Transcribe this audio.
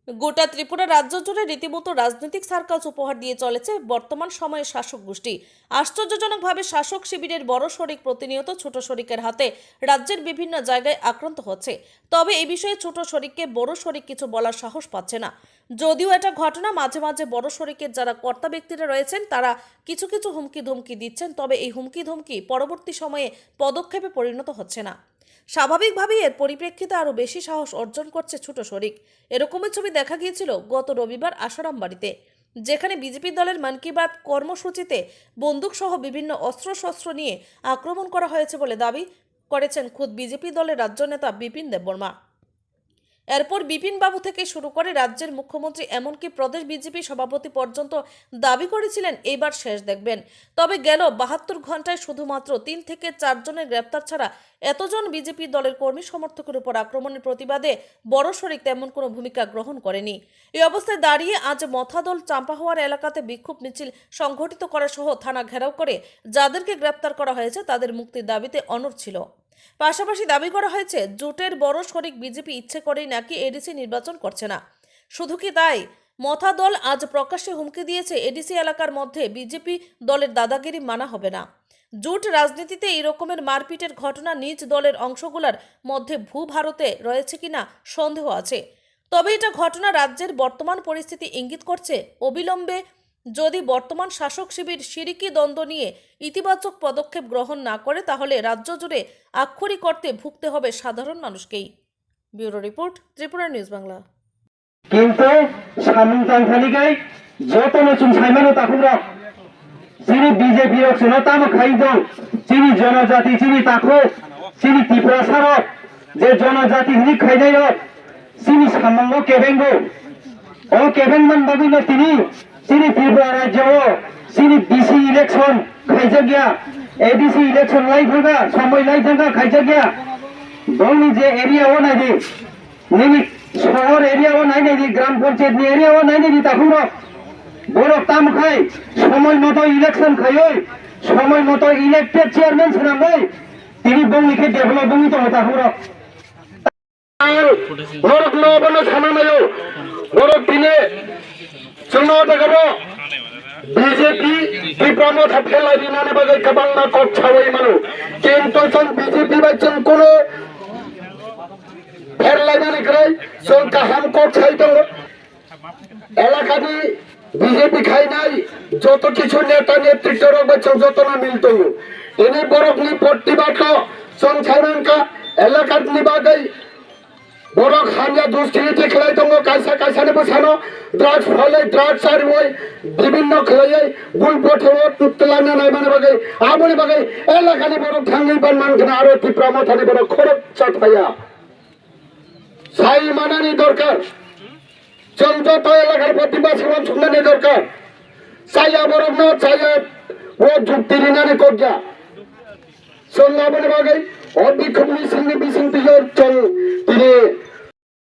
গোটা ত্রিপুরা রাজ্য জুড়ে রীতিমতো রাজনৈতিক সার্কাস উপহার দিয়ে চলেছে বর্তমান সময়ে শাসক গোষ্ঠী। আশ্চর্যজনকভাবে শাসক শিবিরের বড় শরিক প্রতিনিয়ত ছোট শরিকের হাতে রাজ্যের বিভিন্ন জায়গায় আক্রান্ত হচ্ছে। তবে এই বিষয়ে ছোট শরিককে বড় শরিক কিছু বলার সাহস পাচ্ছে না। যদিও এটা ঘটনা, মাঝে মাঝে বড় শরিকের যারা কর্তা ব্যক্তিরা রয়েছেন তারা কিছু কিছু হুমকি ধমকি দিচ্ছেন, তবে এই হুমকি ধমকি পরবর্তী সময়ে পদক্ষেপে পরিণত হচ্ছে না। স্বাভাবিকভাবেই এর পরিপ্রেক্ষিতে আরও বেশি সাহস অর্জন করছে ছোট শরিক। এরকমই ছবি দেখা গিয়েছিল গত রবিবার আসারামবাড়িতে, যেখানে বিজেপি দলের মন কি বাত কর্মসূচিতে বন্দুকসহ বিভিন্ন অস্ত্রশস্ত্র নিয়ে আক্রমণ করা হয়েছে বলে দাবি করেছেন খোদ বিজেপি দলের রাজ্য নেতা বিপিন দেববর্মা। এরপর বিপিন বাবু থেকে শুরু করে রাজ্যের মুখ্যমন্ত্রী এমনকি প্রদেশ বিজেপি সভাপতি পর্যন্ত দাবি করেছিলেন এইবার শেষ দেখবেন। তবে গেল ৭২ ঘন্টায় শুধুমাত্র ৩ থেকে ৪ জনের গ্রেপ্তার ছাড়া এতজন বিজেপি দলের কর্মী সমর্থকের উপর আক্রমণের প্রতিবাদে বড় শরিক তেমন কোনো ভূমিকা গ্রহণ করেনি। এই অবস্থায় দাঁড়িয়ে আজ মথাদল চাম্পাহাওয়ার এলাকাতে বিক্ষোভ মিছিল সংঘটিত করা সহ থানা ঘেরাও করে যাদেরকে গ্রেপ্তার করা হয়েছে তাদের মুক্তির দাবিতে অনড় ছিল। পাশাপাশি দাবি করা হয়েছে জোটের বড় শরিক বিজেপি ইচ্ছে করেই নাকি এডিসি নির্বাচন করছে না। শুধু কি তাই, মথা দল আজ প্রকাশ্যে হুমকি দিয়েছে এডিসি এলাকার মধ্যে বিজেপি দলের দাদাগিরি মানা হবে না। জোট রাজনীতিতে এই রকমের মারপিটের ঘটনা নিজ দলের অংশগুলোর মধ্যে ভারতে রয়েছে কিনা সন্দেহ আছে। তবে এটা ঘটনা রাজ্যের বর্তমান পরিস্থিতি ইঙ্গিত করছে অবিলম্বে যদি বর্তমান শাসক শিবির সিরিকি দ্বন্দ্ব নিয়ে ইতিবাচক পদক্ষেপ গ্রহণ না করে তাহলে রাজ্য জুড়ে আক্ষরিক অর্থে ভুগতে হবে সাধারণ মানুষকেই। Bureau report, Tripura news Bangla. কিন্তু সামন্তান তালিকায় যত নতুন সাইমানো তাকুরা যিনি বিজেপি জনতাম খাইদ যিনি জনজাতি যিনি তাকো যিনি ত্রিপুরা সারক যে জনজাতি হিনি খাইনায় যিনি সামান্য কেবেঙ্গ ও কেবেনমান বাবিল তিনি ত্রিপুরা রাজ্য যিনি ডিসি ইলেকশন খাইজা গিয়া এডিসি ইলেকশন লাই থাকা সময় লাই থাকা খাইজা গিয়া বলনি যে এরিয়াও নাই দি নিমি শহর এরিয়াও নাই নাই গ্রাম পঞ্চায়েত এরিয়াও নাই নাই তখন বড় কাম খাই সময় মতো ইলেকশন খাই সময় মতো ইলেক্টেড চেয়ারম্যান ছিলাম তিনি বঙ্গিকে ডেভেলপ বঙ্গি তো তখন বড় কোনো সামান্য বড় দিনে চুনাও দেখাবো বিজেপি বিপ্লব ফেলাই বিমানে বাজাই কাবাংনা কচ্ছাওয়াই মানুষ কিন্তু বিজেপি বাচ্চন কোনো ফেরলাই মানে করে চল কাহাম কচ্ছাই তো এলাকাটি বিজেপি খাই নাই যত কিছু নেতা নেতৃত্ব বাচ্চন যত না মিলত এনে বরফনি প্রতিবাদ চল ছাইমানকা এলাকার নিবাগাই বড় খানিয়া দুষ্কৃতি খেলাই দঙ্গ কাইসা কাইসানে বসানো ড্রাগস ফলে ড্রাগস আর ওই বিভিন্ন খেলাই বুল পঠে তুতলানা নাই মানে বাগে আমনি বাগে এলাকানি বড় ঠাঙ্গি বান মানখানে আরো ত্রিপুরা মাথানি বড় খরচ চাটাইয়া সাই মানানি দরকার চল যত এলাকার প্রতিবাদ সমান শুনানি দরকার চাইয়া বড় না চাইয়া ও যুক্তি রিনানি কজ্জা চল আমনি বাগে অবিক্ষোভ মিছিল চল তিনি